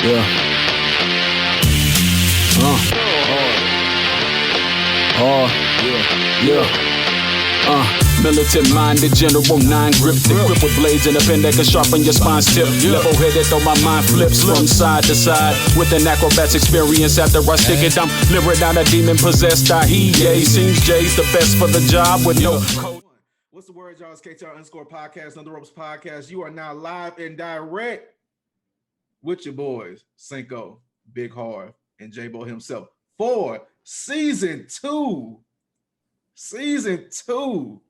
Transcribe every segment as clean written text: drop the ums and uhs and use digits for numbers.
Yeah. Militant-minded general, nine gripped, equipped with blades and a pen that can sharpen your spine's tip. Level-headed, though my mind flips from side to side. With an acrobat's experience, after I stick it, I'm luring down a demon-possessed Ahiye. Seems Jay's the best for the job with no code. What's the word, y'all? It's KTR Podcast, On the Ropes Podcast. You are now live and direct with your boys, Cinko, Big Harv, and J-Bo himself for season two. Season two.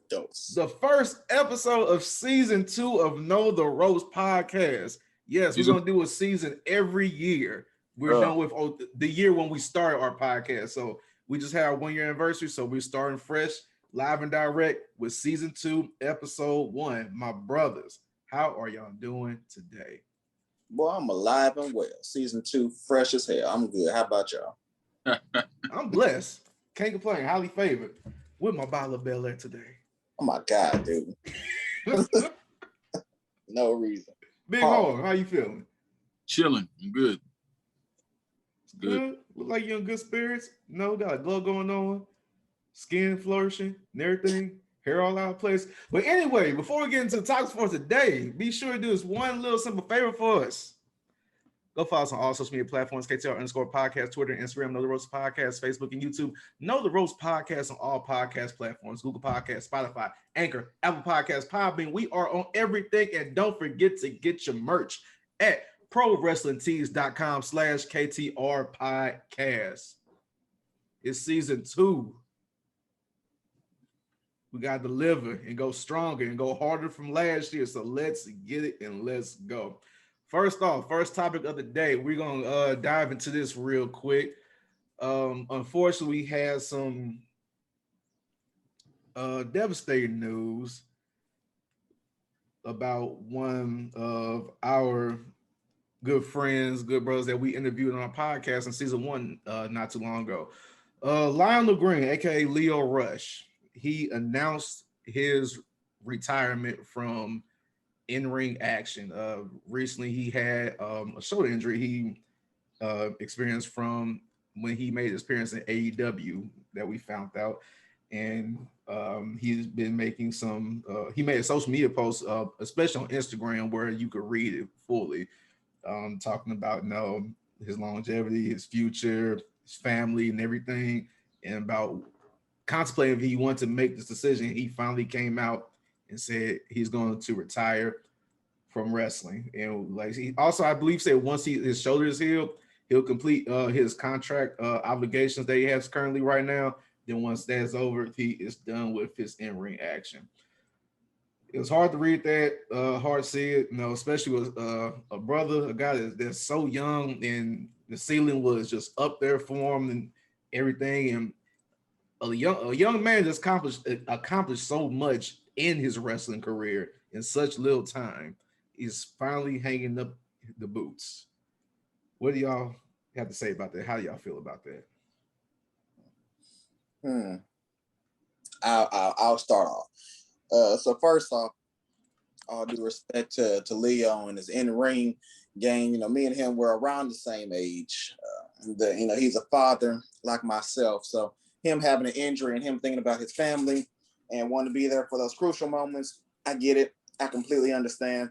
Dose. The first episode of season 2 of Know the Ropes Podcast. Yes, we're going to do a season every year. We're done with the year when we started our podcast. So we just had our 1 year anniversary. So we're starting fresh, live and direct with season 2, episode 1. My brothers, how are y'all doing today? Boy, I'm alive and well. Season 2, fresh as hell. I'm good. How about y'all? I'm blessed. Can't complain. Highly favored with my bottle of Bel Air today. Oh my God, dude. No reason. Big Harv, how you feeling? Chilling. I'm good. Good. Look like you're in good spirits. No, got a glow going on. Skin flourishing and everything. Hair all out of place. But anyway, before we get into the topics for today, be sure to do this one little simple favor for us. Go follow us on all social media platforms, KTR_podcast, Twitter, Instagram, Know the Ropes Podcast, Facebook, and YouTube. Know the Ropes Podcast on all podcast platforms, Google Podcasts, Spotify, Anchor, Apple Podcasts, Podbean. We are on everything. And don't forget to get your merch at ProWrestlingTees.com/KTR Podcast. It's season 2. We got to deliver and go stronger and go harder from last year. So let's get it and let's go. First off, first topic of the day, we're going to dive into this real quick. Unfortunately, we had some devastating news about one of our good friends, good brothers that we interviewed on our podcast in season 1 not too long ago. Lionel Green, aka Lio Rush, he announced his retirement from in-ring action. Recently, he had a shoulder injury he experienced from when he made his appearance in AEW that we found out. And he's been making some, he made a social media post, especially on Instagram, where you could read it fully, talking about his longevity, his future, his family, and everything, and about contemplating if he wanted to make this decision. He finally came out and said he's going to retire from wrestling. And like he also, I believe, said once his shoulder is healed, he'll complete his contract obligations that he has currently right now. Then once that's over, he is done with his in-ring action. It was hard to read that, hard to see it, especially with a brother, a guy that's so young, and the ceiling was just up there for him and everything. And a young man just accomplished so much in his wrestling career in such little time. He's finally hanging up the boots. What do y'all have to say about that? How do y'all feel about that? I'll start off. So first off, all due respect to Leo and his in-ring game. Me and him were around the same age. He's a father like myself, so him having an injury and him thinking about his family and wanting to be there for those crucial moments, I get it. I completely understand.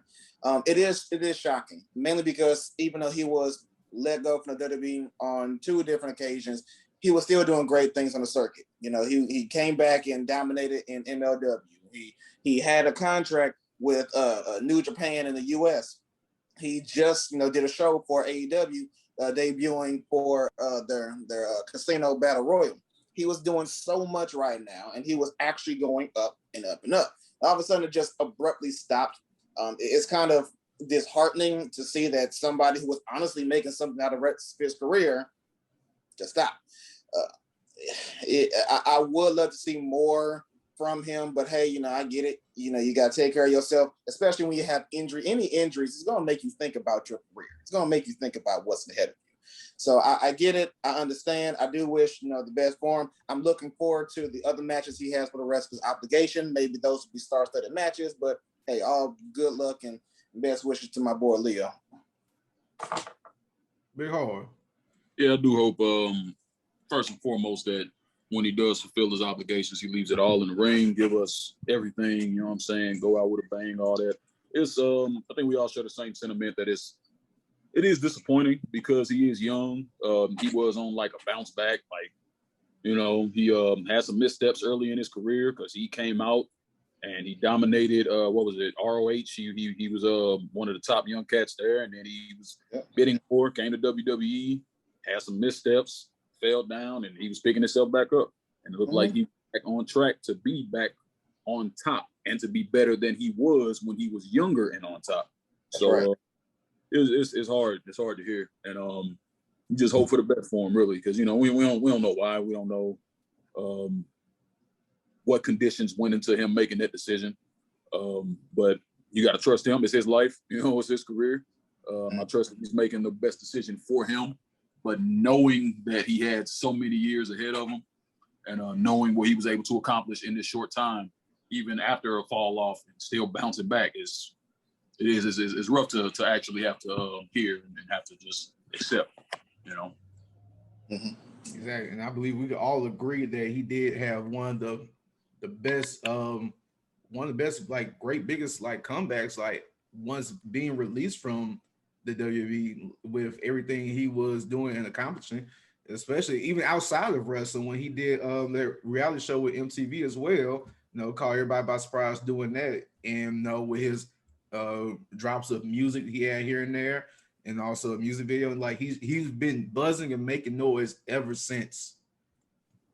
It is shocking, mainly because even though he was let go from the WWE on 2 different occasions, he was still doing great things on the circuit. He came back and dominated in MLW. He had a contract with New Japan in the US. He just did a show for AEW, debuting for their Casino Battle Royal. He was doing so much right now, and he was actually going up and up and up. All of a sudden, it just abruptly stopped. It's kind of disheartening to see that somebody who was honestly making something out of his career just stopped. I would love to see more from him, but hey, I get it. You got to take care of yourself, especially when you have injury. Any injuries, it's going to make you think about your career. It's going to make you think about what's ahead of you. So I get it. I understand. I do wish, the best for him. I'm looking forward to the other matches he has for the rest of his obligation. Maybe those will be star-studded matches, but hey, all good luck and best wishes to my boy Leo. Big Harv. Yeah, I do hope, first and foremost, that when he does fulfill his obligations, he leaves it all in the ring, give us everything, you know what I'm saying, go out with a bang, all that. It's I think we all share the same sentiment that it is disappointing because he is young. He was on like a bounce back, like, you know, he had some missteps early in his career because he came out and he dominated what was it, ROH. He was one of the top young cats there, and then he was bidding for, came to WWE, had some missteps, fell down, and he was picking himself back up. And it looked like he was back on track to be back on top and to be better than he was when he was younger and on top. So it's hard. It's hard to hear. And you just hope for the best for him, really, because, you know, we don't know why. We don't know what conditions went into him making that decision. But you got to trust him. It's his life. You know, it's his career. I trust that he's making the best decision for him. But knowing that he had so many years ahead of him and knowing what he was able to accomplish in this short time, even after a fall off and still bouncing back, it's rough to actually have to hear and have to just accept, you know. Exactly, and I believe we could all agree that he did have one of the best, like great biggest like comebacks, like once being released from the WWE with everything he was doing and accomplishing, especially even outside of wrestling when he did that reality show with MTV as well. You know, caught everybody by surprise doing that, and you know, with his drops of music he had here and there, and also a music video. Like he's been buzzing and making noise ever since,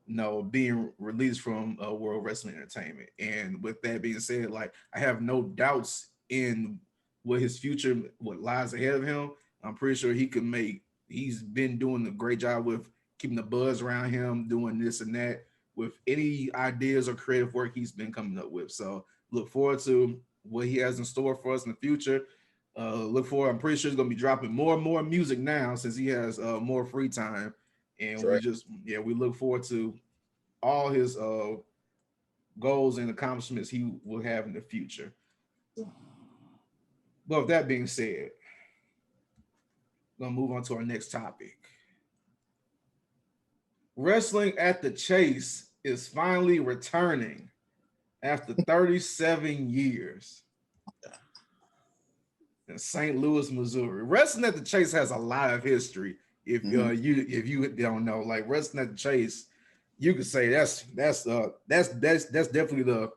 you know, being released from World Wrestling Entertainment. And with that being said, like I have no doubts in what his future, what lies ahead of him. I'm pretty sure he could make. He's been doing a great job with keeping the buzz around him, doing this and that with any ideas or creative work he's been coming up with. So look forward to what he has in store for us in the future. Look forward. I'm pretty sure he's gonna be dropping more and more music now since he has more free time, and we look forward to all his goals and accomplishments he will have in the future. But with that being said, we're gonna move on to our next topic. Wrestling at the Chase is finally returning after 37 years in St. Louis, Missouri. Wrestling at the Chase has a lot of history. If you don't know, like Wrestling at the Chase, you could say that's definitely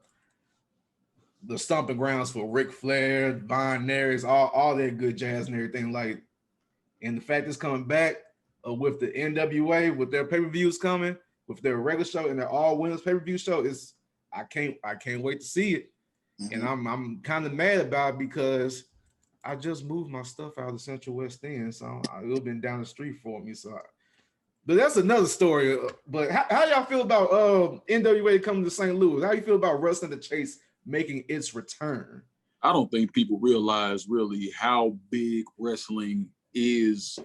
the stomping grounds for Ric Flair, Von Nares, all that good jazz and everything. Like, and the fact it's coming back with the NWA, with their pay-per-views coming, with their regular show and their all winners pay-per-view show, I can't wait to see it. And I'm kind of mad about it because I just moved my stuff out of the Central West End, so it would have been down the street for me. So, but that's another story. But how y'all feel about NWA coming to St. Louis? How you feel about Wrestling the Chase making its return? I don't think people realize really how big wrestling is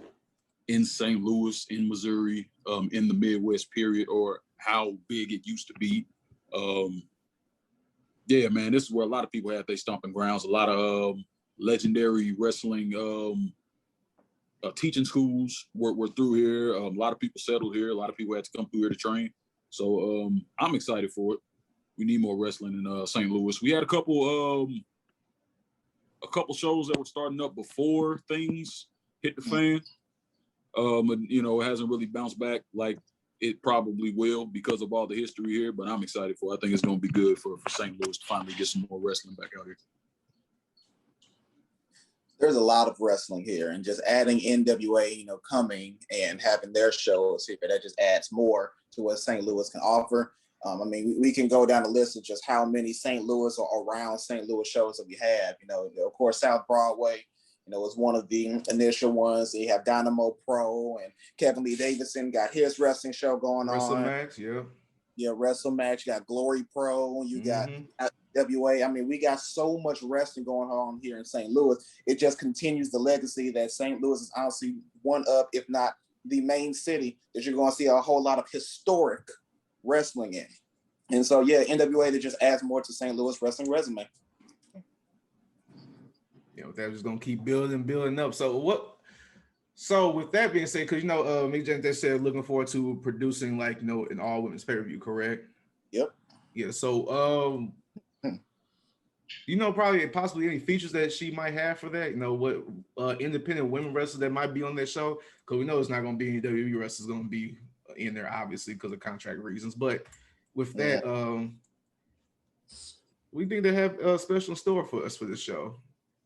in St. Louis, in Missouri, in the Midwest period, or how big it used to be. Yeah, man, this is where a lot of people have their stomping grounds. A lot of legendary wrestling teaching schools were through here. A lot of people settled here. A lot of people had to come through here to train. So I'm excited for it. We need more wrestling in St. Louis. We had a couple shows that were starting up before things hit the fan. You know, it hasn't really bounced back like it probably will because of all the history here, but I'm excited for it. I think it's going to be good for St. Louis to finally get some more wrestling back out here. There's a lot of wrestling here, and just adding NWA, you know, coming and having their shows here, that just adds more to what St. Louis can offer. I mean, we can go down the list of just how many St. Louis or around St. Louis shows that we have. You know, of course, South Broadway, you know, was one of the initial ones. You have Dynamo Pro, and Kevin Lee Davidson got his wrestling show going on. WrestleMax, yeah. Yeah, WrestleMax. You got Glory Pro. You got WA. I mean, we got so much wrestling going on here in St. Louis. It just continues the legacy that St. Louis is honestly one of, if not the main city, that you're going to see a whole lot of historic wrestling in. And so, yeah, NWA, that just adds more to St. Louis wrestling resume. You know, they're just going to keep building up. So So with that being said, because Mick James they said looking forward to producing like an all women's pay per view, correct? Yep. Yeah. So probably possibly any features that she might have for that. What independent women wrestlers that might be on that show, because we know it's not going to be any WWE wrestlers going to be in there, obviously because of contract reasons. But with that, we think they have a special in store for us for this show.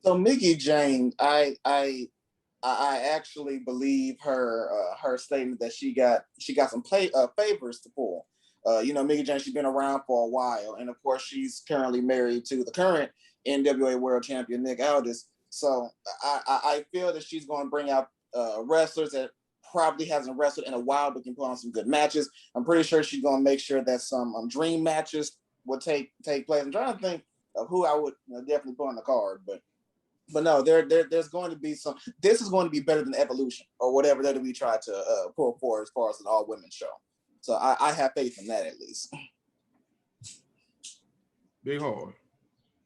So Mickey James, I actually believe her statement that she got some favors to pull. Mickey James, she's been around for a while, and of course, she's currently married to the current NWA World Champion Nick Aldis. So I feel that she's going to bring out wrestlers that probably hasn't wrestled in a while, but can put on some good matches. I'm pretty sure she's going to make sure that some dream matches will take place. I'm trying to think of who I would definitely put on the card, but no, there's going to be some. This is going to be better than Evolution or whatever that we try to pull for as far as an all women show. So I have faith in that at least. Big Harv.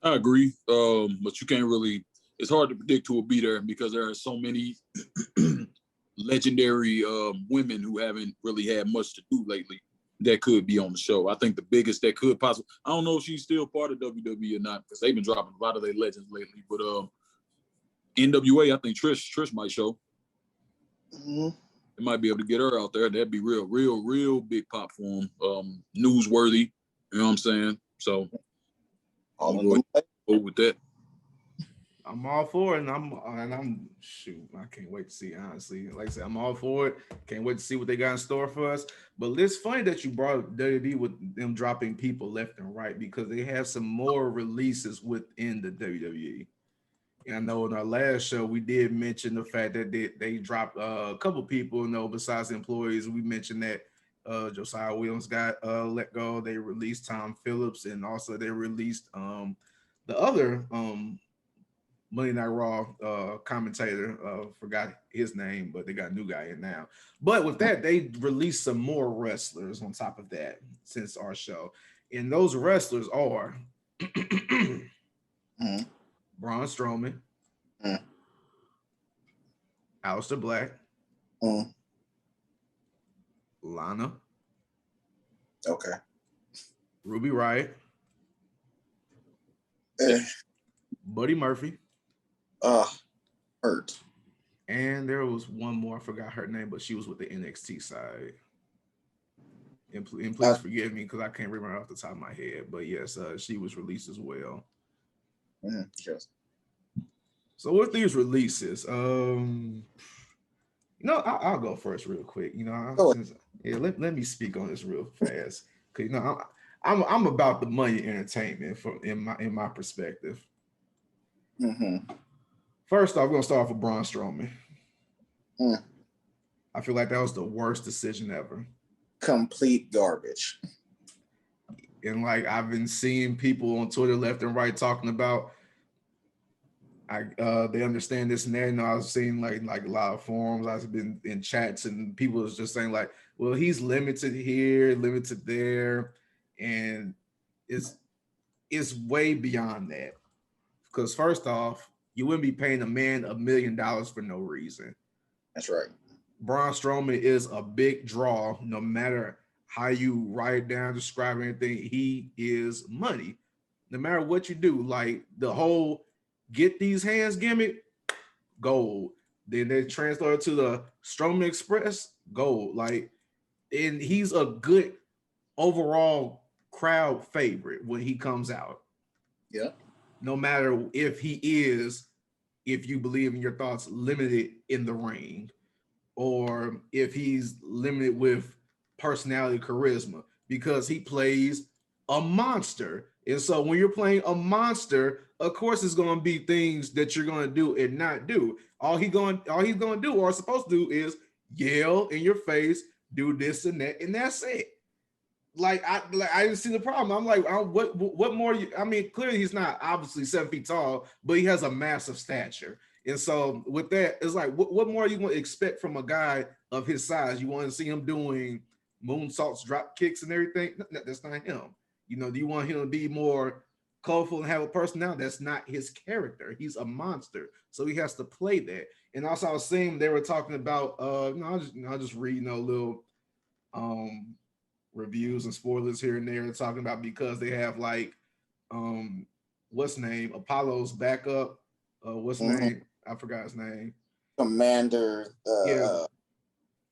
I agree, but you can't really. It's hard to predict who will be there because there are so many legendary women who haven't really had much to do lately that could be on the show. I think the biggest that could possibly. I don't know if she's still part of WWE or not because they've been dropping a lot of their legends lately, but NWA, I think Trish might show. Mm-hmm. They might be able to get her out there. That'd be real big pop for them. Newsworthy, you know what I'm saying? So I'll go with that. I'm all for it, and I'm shoot. I can't wait to see. Honestly, like I said, I'm all for it. Can't wait to see what they got in store for us. But it's funny that you brought WWE with them dropping people left and right because they have some more releases within the WWE. And I know in our last show we did mention the fact that they dropped a couple people. Besides the employees, we mentioned that Josiah Williams got let go. They released Tom Phillips, and also they released the other Monday Night Raw commentator, forgot his name, but they got a new guy in now. But with that, they released some more wrestlers on top of that since our show. And those wrestlers are Braun Strowman, Aleister Black, Lana, okay, Ruby Riott, Buddy Murphy, hurt. and there was one more. I forgot her name, but she was with the NXT side. And please forgive me because I can't remember off the top of my head. But yes, she was released as well. Yes. So with these releases, I'll go first real quick. Let me speak on this real fast because I'm about the money entertainment in my perspective. Mm-hmm. First off, we're gonna start off with Braun Strowman. I feel like that was the worst decision ever. Complete garbage. And like I've been seeing people on Twitter left and right talking about they understand this and that. I've seen like a lot of forums. I've been in chats and people is just saying like, well, he's limited here, limited there, and it's way beyond that. Because first off, you wouldn't be paying a man $1 million for no reason. That's right. Braun Strowman is a big draw, no matter how you write it down, describe anything. He is money. No matter what you do, like the whole get these hands gimmick, gold. Then they transfer to the Strowman Express, gold. Like, and he's a good overall crowd favorite when he comes out. Yeah. No matter if he is, if you believe in your thoughts, limited in the ring, or if he's limited with personality, charisma, because he plays a monster. And so when you're playing a monster, of course, it's going to be things that you're going to do and not do. All he's going to do or supposed to do is yell in your face, do this and that, and that's it. I didn't see the problem. I'm like, what more? I mean, clearly he's not obviously 7 feet tall, but he has a massive stature. And so with that, it's like, what more are you going to expect from a guy of his size? You want to see him doing moonsaults, drop kicks, and everything? No, that's not him. Do you want him to be more colorful and have a personality. That's not his character. He's a monster, so he has to play that. And also, I was seeing they were talking about. I'll just read little reviews and spoilers here and there, talking about because they have like what's name Apollo's backup. What's name? I forgot his name. Commander.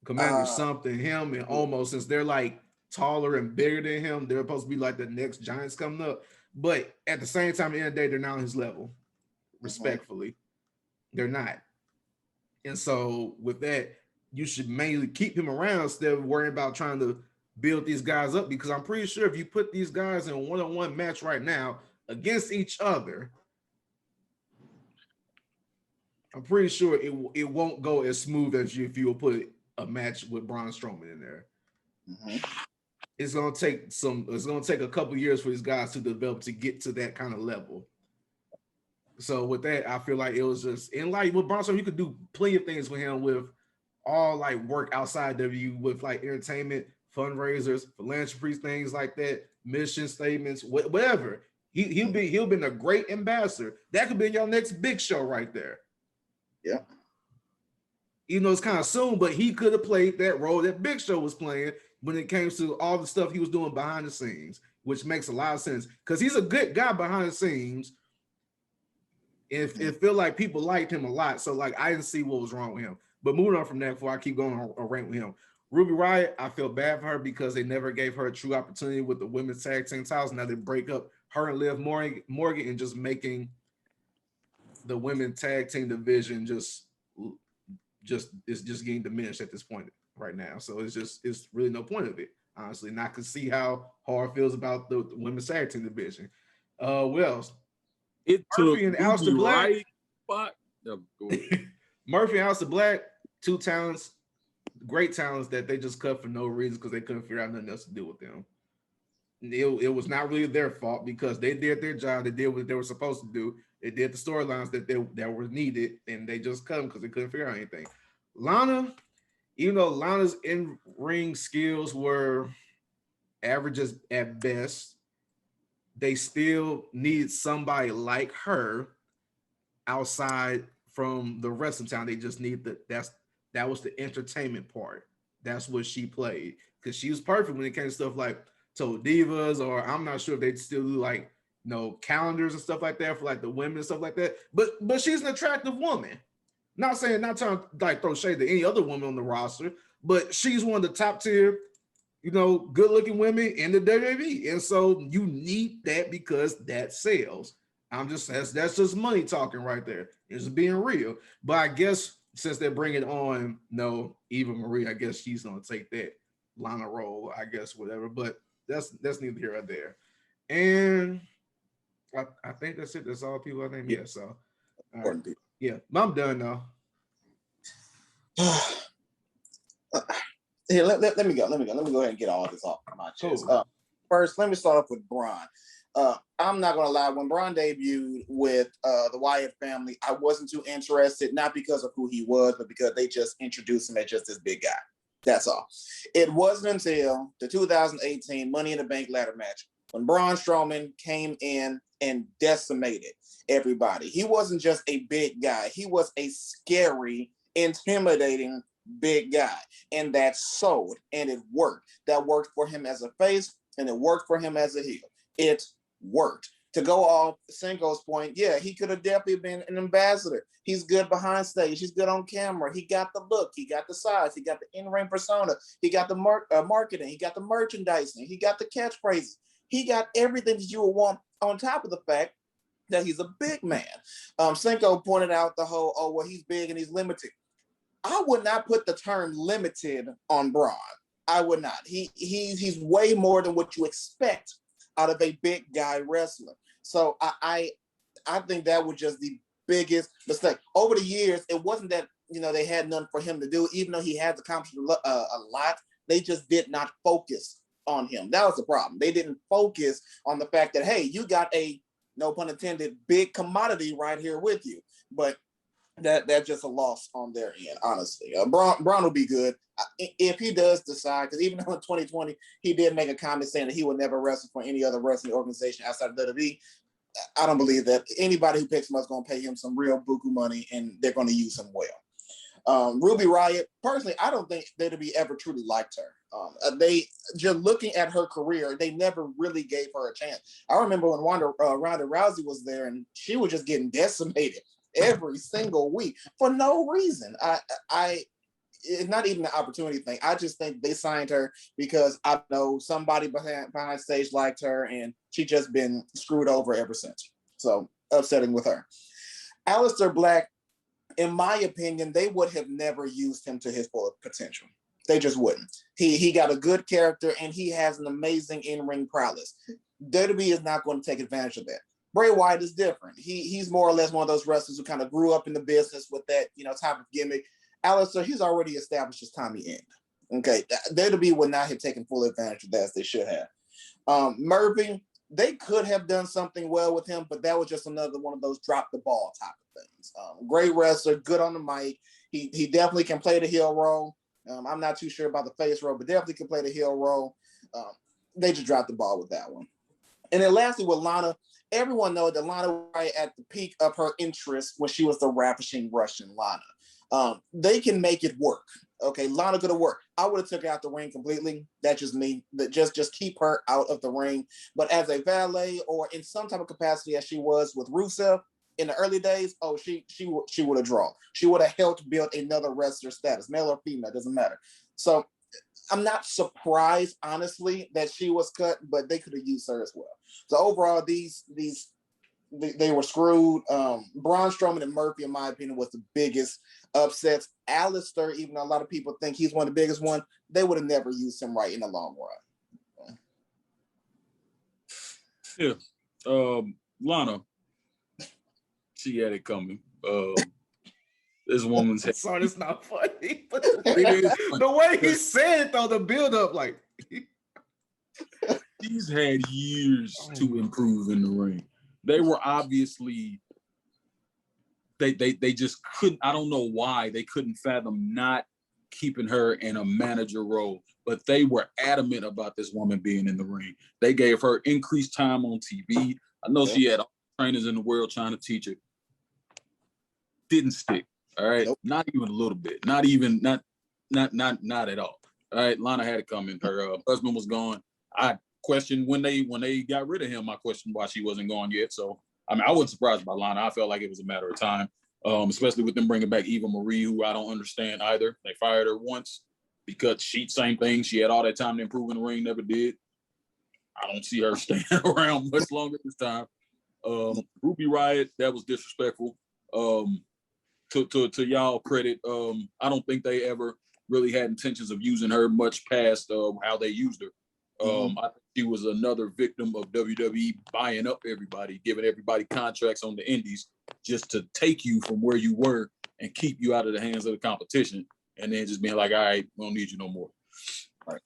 Commander something. Him and almost, since they're like taller and bigger than him, they're supposed to be like the next giants coming up. But at the same time, at the end of the day, they're not on his level. Respectfully, they're not. And so with that, you should mainly keep him around instead of worrying about trying to build these guys up, because I'm pretty sure if you put these guys in a one-on-one match right now against each other, I'm pretty sure it won't go as smooth as if you will put a match with Braun Strowman in there. It's gonna take a couple years for these guys to develop to get to that kind of level. So with that, I feel like it was just, and like with Braun Strowman, you could do plenty of things with him with all like work outside of you, with like entertainment, fundraisers, philanthropy, things like that, mission statements, whatever. He'll be a great ambassador. That could be your next big show right there. Yeah. Even though it's kind of soon, but he could have played that role that Big Show was playing when it came to all the stuff he was doing behind the scenes, which makes a lot of sense because he's a good guy behind the scenes. It feel like people liked him a lot, so like I didn't see what was wrong with him. But moving on from that, before I keep going on a rant with him, Ruby Riott, I feel bad for her because they never gave her a true opportunity with the women's tag team titles. Now they break up her and Liv Morgan and just making the women's tag team division just getting diminished at this point right now. So it's really no point of it, honestly. And I can see how Harv feels about the women's tag team division. What else? It Murphy took and Aleister Black. right spot. Yeah, go ahead. Murphy and Aleister Black, two talents, great talents that they just cut for no reason because they couldn't figure out nothing else to do with them. It was not really their fault because they did their job. They did what they were supposed to do. They did the storylines that were needed, and they just cut them because they couldn't figure out anything. Lana, even though Lana's in-ring skills were averages at best, they still need somebody like her outside from the wrestling town. They just need that was the entertainment part. That's what she played because she was perfect when it came to stuff like Total Divas, or I'm not sure if they still do like calendars and stuff like that for like the women and stuff like that. But she's an attractive woman. Not trying to like throw shade to any other woman on the roster, but she's one of the top tier, good looking women in the WWE. And so you need that because that sells. That's just money talking right there. It's being real. But I guess since they're bringing on Eva Marie, I guess she's gonna take that Lana role, I guess, whatever. But that's neither here or there. And I think that's it. That's all people I think. Yeah. So yeah, I'm done now. Here, let me go. Let me go ahead and get all this off my chest. Cool. First, let me start off with Braun. I'm not gonna lie. When Braun debuted with the Wyatt family, I wasn't too interested, not because of who he was, but because they just introduced him as just this big guy. That's all. It wasn't until the 2018 Money in the Bank ladder match when Braun Strowman came in and decimated everybody. He wasn't just a big guy. He was a scary, intimidating big guy. And that sold, and it worked. That worked for him as a face, and it worked for him as a heel. It worked. To go off Cinko's point, yeah, he could have definitely been an ambassador. He's good behind stage. He's good on camera. He got the look. He got the size. He got the in-ring persona. He got the marketing. He got the merchandising. He got the catchphrases. He got everything that you would want on top of the fact that he's a big man. Cinko pointed out the whole, he's big and he's limited. I would not put the term limited on Braun. I would not. He's way more than what you expect out of a big guy wrestler. So I think that was just the biggest mistake. Over the years, it wasn't that they had nothing for him to do, even though he had accomplished a lot. They just did not focus on him. That was the problem. They didn't focus on the fact that, hey, you got a, no pun intended, big commodity right here with you. But that's just a loss on their end, honestly. Braun will be good if he does decide, because even though in 2020 he did make a comment saying that he would never wrestle for any other wrestling organization outside of WWE. I don't believe that anybody who picks him up is going to pay him some real buku money, and they're going to use him well. Ruby Riott, personally, I don't think WWE ever truly liked her. They just looking at her career, they never really gave her a chance. I remember when Ronda Rousey was there, and she was just getting decimated every single week for no reason. It's not even an opportunity thing. I just think they signed her because I know somebody behind stage liked her, and she just been screwed over ever since. So upsetting with her. Aleister Black, in my opinion, they would have never used him to his full potential. They just wouldn't. He got a good character, and he has an amazing in-ring prowess. WWE is not going to take advantage of that. Bray Wyatt is different. He's more or less one of those wrestlers who kind of grew up in the business with that, type of gimmick. Aleister, he's already established his Tommy End. Okay, WWE would not have taken full advantage of that as they should have. Murphy, they could have done something well with him, but that was just another one of those drop the ball type of things. Great wrestler, good on the mic. He definitely can play the heel role. I'm not too sure about the face role, but definitely can play the heel role. They just dropped the ball with that one. And then lastly with Lana, everyone knows that Lana was right at the peak of her interest when she was the ravishing Russian Lana. They can make it work. Okay, Lana could have worked. I would have took her out the ring completely. That's just me. Just keep her out of the ring. But as a valet or in some type of capacity as she was with Rusev in the early days, she would have drawn. She would have helped build another wrestler status, male or female, doesn't matter. So I'm not surprised, honestly, that she was cut, but they could have used her as well. So overall, they were screwed. Braun Strowman and Murphy, in my opinion, was the biggest upsets. Aleister, even though a lot of people think he's one of the biggest ones, they would have never used him right in the long run. Yeah. Lana, she had it coming. This woman's head. Sorry, it's not funny, but the way he said it, though, the build-up, like she's had years to improve in the ring. They were obviously they just couldn't. I don't know why they couldn't fathom not keeping her in a manager role, but they were adamant about this woman being in the ring. They gave her increased time on TV. I know she had all the trainers in the world trying to teach her. Didn't stick. All right, not even a little bit. Not at all. All right, Lana had it coming. Her husband was gone. I questioned when they got rid of him. I questioned why she wasn't gone yet. So I wasn't surprised by Lana. I felt like it was a matter of time, especially with them bringing back Eva Marie, who I don't understand either. They fired her once because same thing. She had all that time to improve in the ring, never did. I don't see her staying around much longer this time. Ruby Riott, that was disrespectful. To y'all credit, I don't think they ever really had intentions of using her much past how they used her. I think she was another victim of WWE buying up everybody, giving everybody contracts on the indies just to take you from where you were and keep you out of the hands of the competition, and then just being like, all right, we don't need you no more. Right.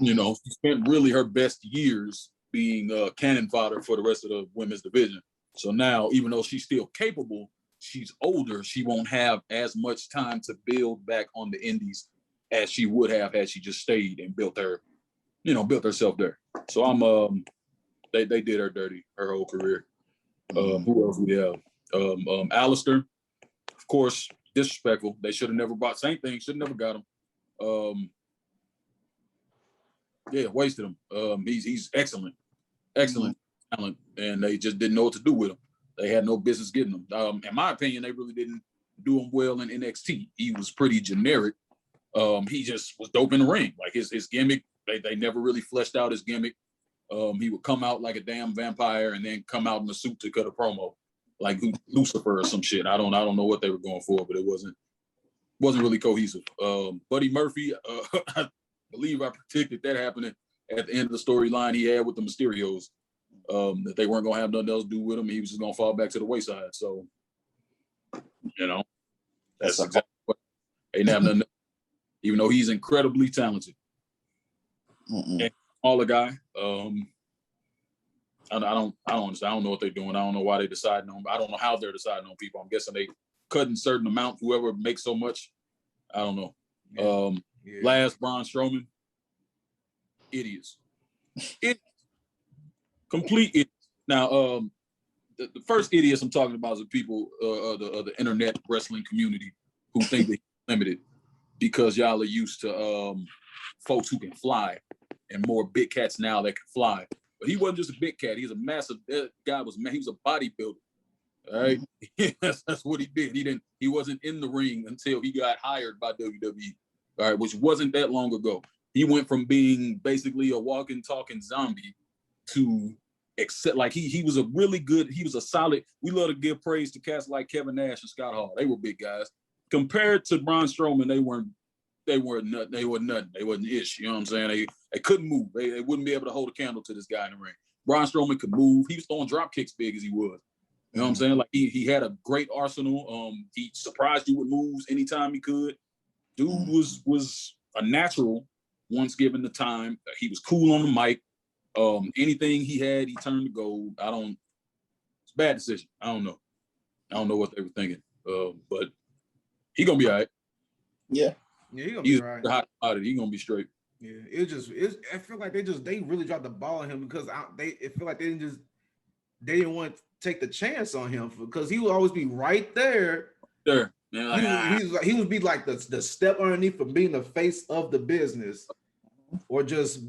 She spent really her best years being cannon fodder for the rest of the women's division. So now, even though she's still capable, she's older, she won't have as much time to build back on the indies as she would have had she just stayed and built herself there. So they did her dirty her whole career. Who else we have? Aleister, of course, disrespectful. They should have never bought. Same thing, should have never got him. Wasted him. He's excellent talent, and they just didn't know what to do with him. They had no business getting him. In my opinion, they really didn't do him well in NXT. He was pretty generic. He just was dope in the ring. Like his gimmick, they never really fleshed out his gimmick. He would come out like a damn vampire and then come out in a suit to cut a promo, like Lucifer or some shit. I don't know what they were going for, but it wasn't really cohesive. Buddy Murphy, I believe I predicted that happening at the end of the storyline he had with the Mysterios. That they weren't gonna have nothing else to do with him. He was just gonna fall back to the wayside. So, that's exactly what they didn't have nothing. Even though he's incredibly talented, and smaller guy. I don't understand. I don't know what they're doing. I don't know why they deciding on. I don't know how they're deciding on people. I'm guessing they cutting certain amount. Whoever makes so much, I don't know. Last Braun Strowman, idiots. Complete idiots. Now, the first idiots I'm talking about is the people of the internet wrestling community who think they're limited because y'all are used to folks who can fly and more big cats now that can fly. But he wasn't just a big cat. He's a massive. That guy he was a bodybuilder. All right, that's what he did. He wasn't in the ring until he got hired by WWE. All right, which wasn't that long ago. He went from being basically a walking, talking zombie to like he was a really good. He was a solid. We love to give praise to cats like Kevin Nash and Scott Hall. They were big guys compared to Braun Strowman. They weren't nothing. They were nothing. They wasn't ish. You know what I'm saying? They couldn't move. They wouldn't be able to hold a candle to this guy in the ring. Braun Strowman could move. He was throwing drop kicks big as he was. You know what I'm saying? Like he had a great arsenal. He surprised you with moves anytime he could. Dude was a natural once given the time. He was cool on the mic. Anything he had, he turned to gold. It's a bad decision. I don't know what they were thinking. But he gonna be all right. Yeah, he gonna be all right. Hot out of it. He gonna be straight. Yeah, I feel like they really dropped the ball on him because it feel like they didn't want to take the chance on him because he would always be right there. There, man. Like, he would be like the step underneath for being the face of the business, or just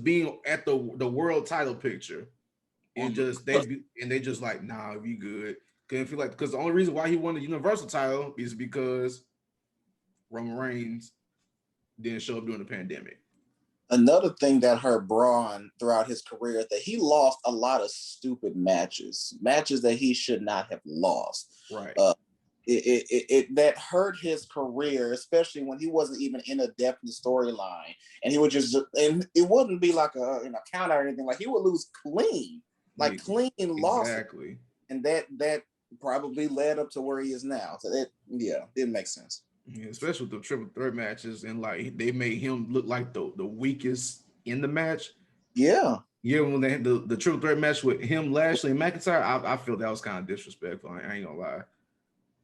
being at the world title picture, and they just like, nah, we good. Cause I feel like because the only reason why he won the Universal title is because Roman Reigns didn't show up during the pandemic. Another thing that hurt Braun throughout his career is that he lost a lot of stupid matches that he should not have lost. Right. It that hurt his career, especially when he wasn't even in a definite storyline, and he would and it wouldn't be like a count or anything. Like he would lose clean, clean loss. Exactly. And that probably led up to where he is now. So it makes sense. Yeah, especially with the triple threat matches, and like they made him look like the weakest in the match. Yeah. Yeah, when they had the triple threat match with him, Lashley, and McIntyre, I feel that was kind of disrespectful. I ain't gonna lie.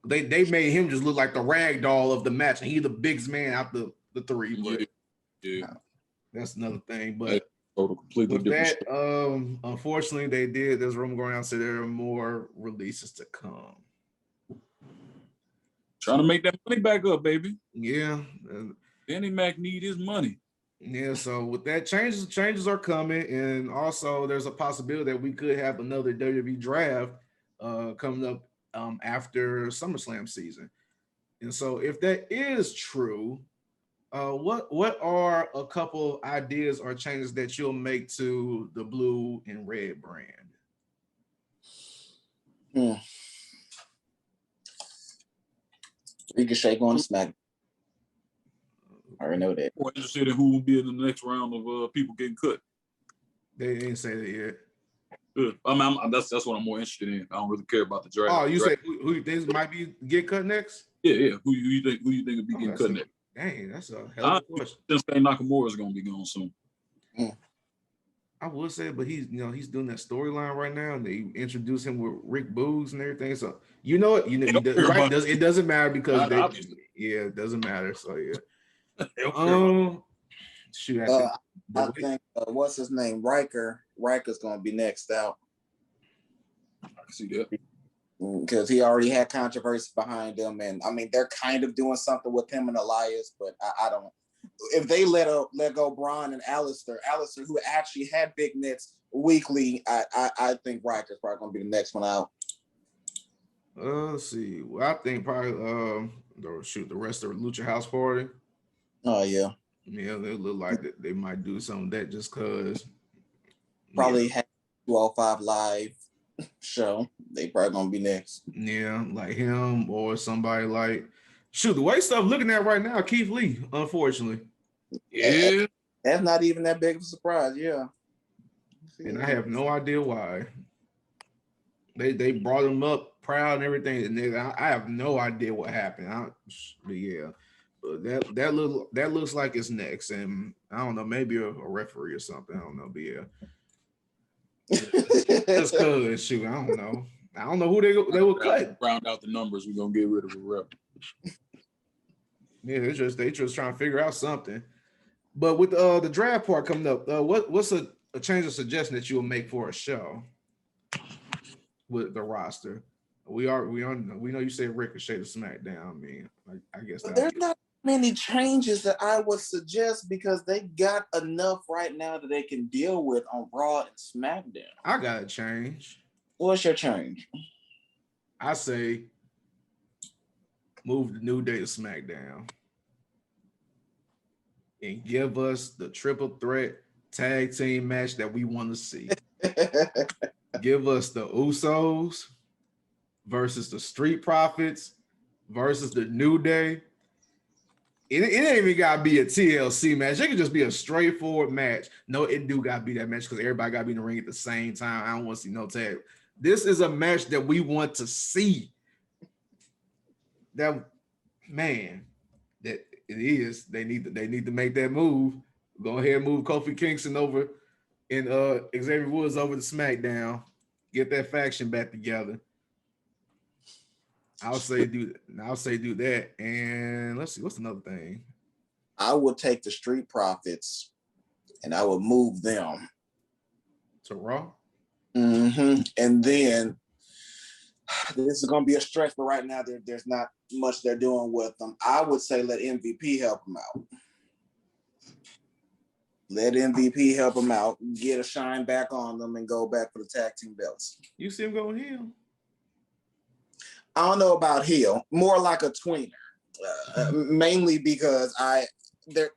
They made him just look like the rag doll of the match, and he's the biggest man out the three. But yeah, that's another thing. But completely with different. That, unfortunately, they did. There's room going on, so there are more releases to come. Trying to make that money back up, baby. Yeah. Danny Mac need his money. Yeah, so with that, changes are coming, and also there's a possibility that we could have another WWE draft coming up after SummerSlam season. And so if that is true, what are a couple ideas or changes that you'll make to the blue and red brand? Ricochet going to Smack. I already know that. More interested in who will be in the next round of people getting cut. They didn't say that yet. That's what I'm more interested in. I don't really care about the draft. Oh, you say who you think might be get cut next? Yeah. Who you think will be getting cut next? Dang, that's a hell of a question. Shinsuke Nakamura is going to be gone soon. I would say, but he's doing that storyline right now, and they introduce him with Rick Boogs and everything. So right? It doesn't matter because it doesn't matter. So yeah. Shoot, I think what's his name? Riker's gonna be next out. I can see that because he already had controversy behind him, and I mean they're kind of doing something with him and Elias, but I don't. If they let go Braun and Alistair, who actually had big nets weekly, I think Riker's probably gonna be the next one out. Let's see. Well, I think probably the rest of the Lucha House Party. Oh yeah. Yeah, they look like that they might do some of that just because. Probably have 205 live show. They probably gonna be next. Yeah, like him or somebody like the way stuff looking at right now, Keith Lee, unfortunately. Yeah. That's not even that big of a surprise, yeah. And I have no idea why. They brought him up proud and everything, and I have no idea what happened. But yeah. That looks like it's next, and I don't know, maybe a referee or something. I don't know, but yeah, just cause shoot, I don't know who they will cut. Round out the numbers, we're gonna get rid of a rep. Yeah, they just trying to figure out something. But with the draft part coming up, what's a change of suggestion that you will make for a show? with the roster. We know you said Ricochet to SmackDown. I mean, I guess But that'll there's be not many changes that I would suggest because they got enough right now that they can deal with on Raw and SmackDown. I gotta change. What's your change? I say move the New Day to SmackDown and give us the triple threat tag team match that we want to see. Give us the Usos versus the Street Profits versus the New Day. It ain't even gotta be a TLC match. It could just be a straightforward match. No, it do gotta be that match because everybody gotta be in the ring at the same time. I don't want to see no tag. This is a match that we want to see. That man, that it is. They need to make that move. Go ahead and move Kofi Kingston over and Xavier Woods over to SmackDown. Get that faction back together. I'll say do that. And let's see, what's another thing? I would take the Street Profits and I would move them to Raw. And then this is going to be a stretch, but right now there's not much they're doing with them. I would say let MVP help them out. Let MVP help them out, get a shine back on them, and go back for the tag team belts. You see him going heel? I don't know about heel, more like a tweener, mainly because the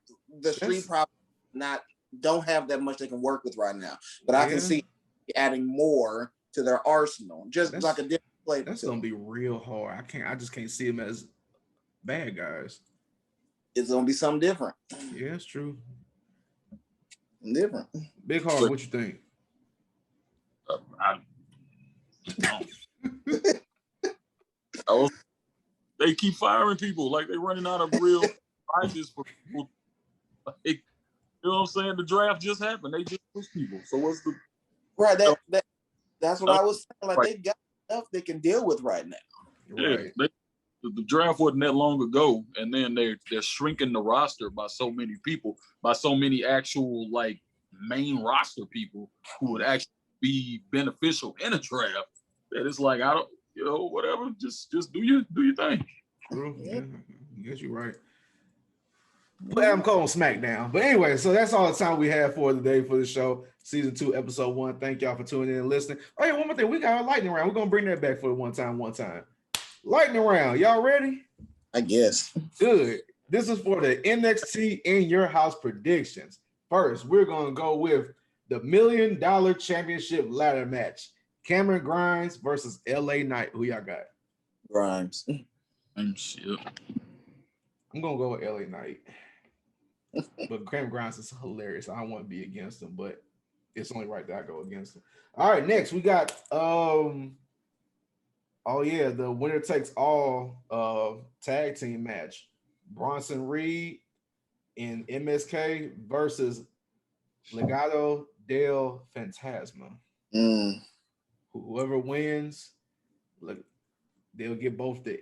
Street Profits don't have that much they can work with right now. But I can see adding more to their arsenal, just like a different play. That's gonna be real hard. I just can't see them as bad guys. It's gonna be something different. Yeah, it's true. Different. Big Harv, what you think? They keep firing people like they're running out of real prizes for people. Like, you know what I'm saying? The draft just happened. They just push people. So what's the right? That's what I was saying. Like they got enough they can deal with right now. Right. Yeah, the draft wasn't that long ago, and then they're shrinking the roster by so many people, by so many actual like main roster people who would actually be beneficial in a draft. That it's like I don't, whatever. Just do your thing. True. Yeah, I guess you're right. But I'm calling SmackDown. But anyway, so that's all the time we have for today for the show. Season 2, episode 1. Thank y'all for tuning in and listening. Oh yeah, one more thing. We got our lightning round. We're gonna bring that back for the one time. Lightning round. Y'all ready? I guess. Good. This is for the NXT in your house predictions. First, we're gonna go with the $1 Million Championship ladder match. Cameron Grimes versus LA Knight. Who y'all got? Grimes. I'm gonna go with LA Knight. But Cameron Grimes is hilarious. I don't want to be against him, but it's only right that I go against him. All right, next we got the winner takes all tag team match. Bronson Reed and MSK versus Legado del Fantasma. Whoever wins, they'll get both the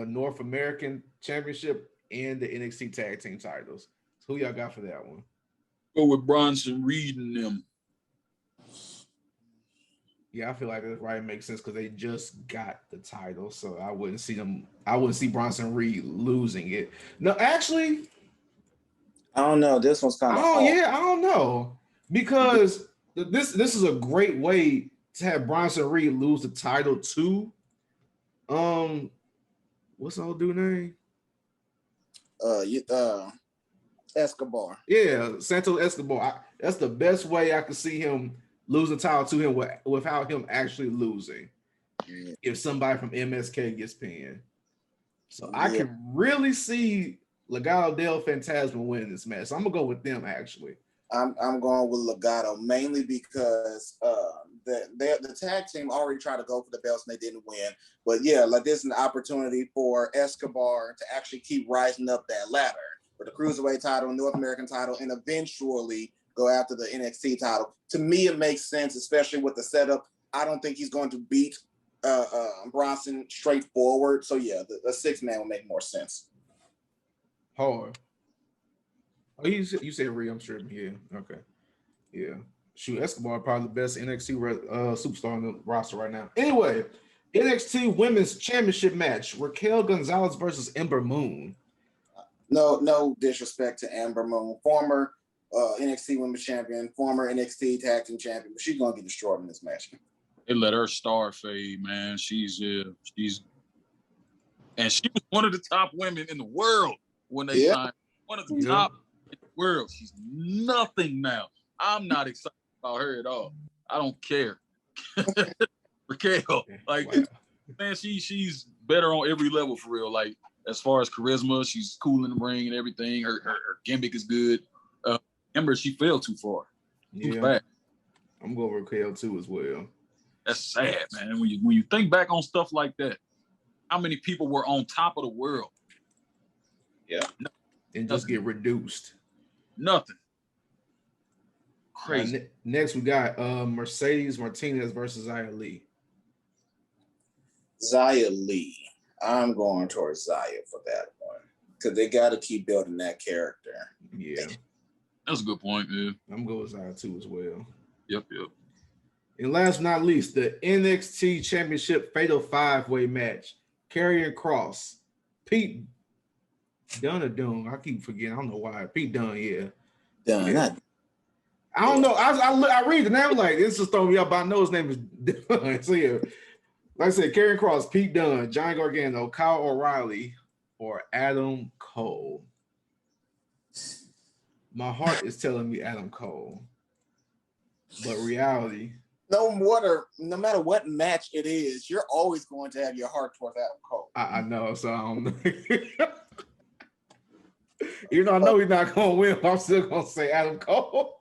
North American Championship and the NXT Tag Team titles. So who y'all got for that one? Go with Bronson Reed and them. Yeah, I feel like that right makes sense because they just got the title, so I wouldn't see Bronson Reed losing it. No, actually, I don't know. This one's kind of. I don't know because this is a great way to have Bronson Reed lose the title to what's the old dude name? Escobar. Yeah, Santos Escobar. That's the best way I could see him lose the title to him without him actually losing. Yeah. If somebody from MSK gets pinned. So I can really see Legado del Fantasma winning this match. So I'm gonna go with them actually. I'm going with Legado mainly because the tag team already tried to go for the belts and they didn't win. But yeah, like this is an opportunity for Escobar to actually keep rising up that ladder for the Cruiserweight title, North American title, and eventually go after the NXT title. To me, it makes sense, especially with the setup. I don't think he's going to beat Bronson straightforward. So yeah, the 6-man will make more sense. Hard. Oh, you said Rhea, I'm sure. Yeah. Okay. Yeah. Shoot, Escobar probably the best NXT superstar on the roster right now. Anyway, NXT Women's Championship match: Raquel Gonzalez versus Ember Moon. No disrespect to Ember Moon, former NXT Women's Champion, former NXT Tag Team Champion, but she's gonna get destroyed in this match. They let her star fade, man. She's and she was one of the top women in the world when they signed. One of the top in the world. She's nothing now. I'm not excited about her at all. I don't care. Raquel, like, man, she's better on every level for real. Like, as far as charisma, she's cool in the ring and everything. Her gimmick is good. Ember, she fell too far. Yeah, I'm going with Raquel too as well. That's sad, man. When you think back on stuff like that, how many people were on top of the world? Yeah, and just get reduced. Nothing. Crazy. Next, we got Mercedes Martinez versus Xia Li. Xia Li. I'm going towards Xia for that one because they got to keep building that character. Yeah, that's a good point, man. I'm going with Xia too as well. Yep. And last but not least, the NXT Championship Fatal 5-Way match: Karrion Kross, Pete Dunne or Dunne. I keep forgetting. I don't know why. Pete Dunne, yeah. Dunne. Yeah. I don't know. I read the name like this just throwing me up. I know his name is Dunne. So yeah, like I said, Karrion Kross, Pete Dunne, Johnny Gargano, Kyle O'Reilly, or Adam Cole. My heart is telling me Adam Cole, but reality. No matter what match it is, you're always going to have your heart towards Adam Cole. I know, so I don't know. Even though I know he's not going to win, I'm still going to say Adam Cole.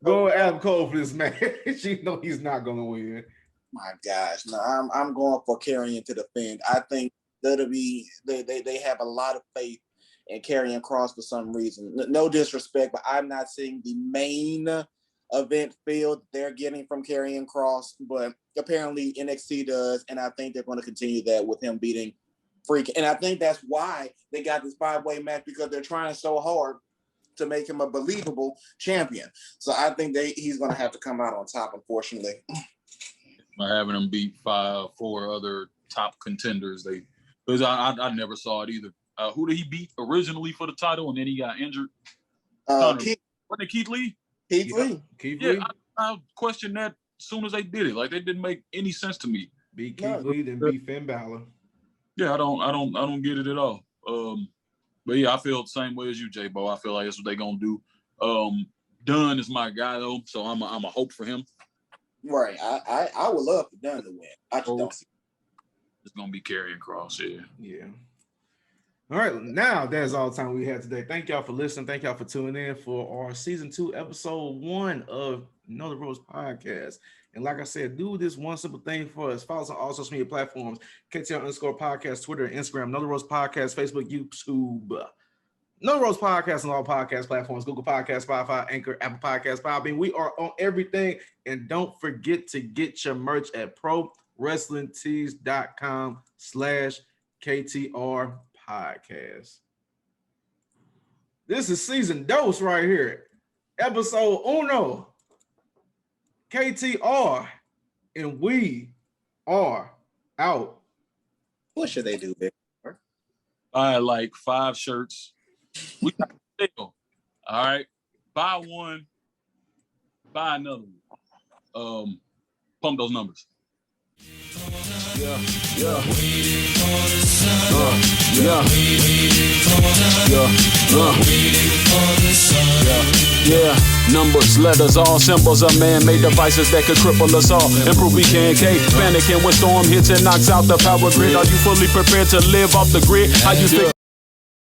Go with Adam Cole for this match. You know he's not going to win. My gosh, no, I'm going for Karrion to defend. I think WWE they have a lot of faith in Karrion Kross for some reason. No disrespect, but I'm not seeing the main event field they're getting from Karrion Kross, but apparently NXT does, and I think they're going to continue that with him beating Freak. And I think that's why they got this 5-way match, because they're trying so hard to make him a believable champion. So I think he's going to have to come out on top, unfortunately. By having him beat 4 other top contenders, because I never saw it either. Who did he beat originally for the title, and then he got injured? Wasn't it Keith Lee? Keith Lee. I questioned that as soon as they did it. Like, they didn't make any sense to me. Beat Keith Lee, then beat Finn Balor. Yeah, I don't get it at all. But yeah, I feel the same way as you, J-Bo. I feel like that's what they're gonna do. Dunn is my guy though, so I'm a hope for him. Right. I would love for Dunn to win. I just don't see. It's gonna be Karrion Kross, yeah. All right, now that's all the time we had today. Thank y'all for listening. Thank y'all for tuning in for our season 2, episode 1 of Know the Ropes podcast. And like I said, do this one simple thing for us. Follow us on all social media platforms: KTR_podcast, Twitter, Instagram, Know the Ropes podcast, Facebook, YouTube. Know the Ropes podcast on all podcast platforms: Google Podcasts, Spotify, Anchor, Apple Podcasts, Podbean. We are on everything. And don't forget to get your merch at ProWrestlingTees.com/KTR podcast. This is season dose right here. Episode 1. KTR, and we are out. What should they do, Victor? I had like 5 shirts. We got a deal. All right. Buy one, buy another one. Pump those numbers. Yeah. Numbers, letters, all symbols of man-made devices that could cripple us all. Improve we can't panicking when storm hits and knocks out the power grid. Are you fully prepared to live off the grid? How you think?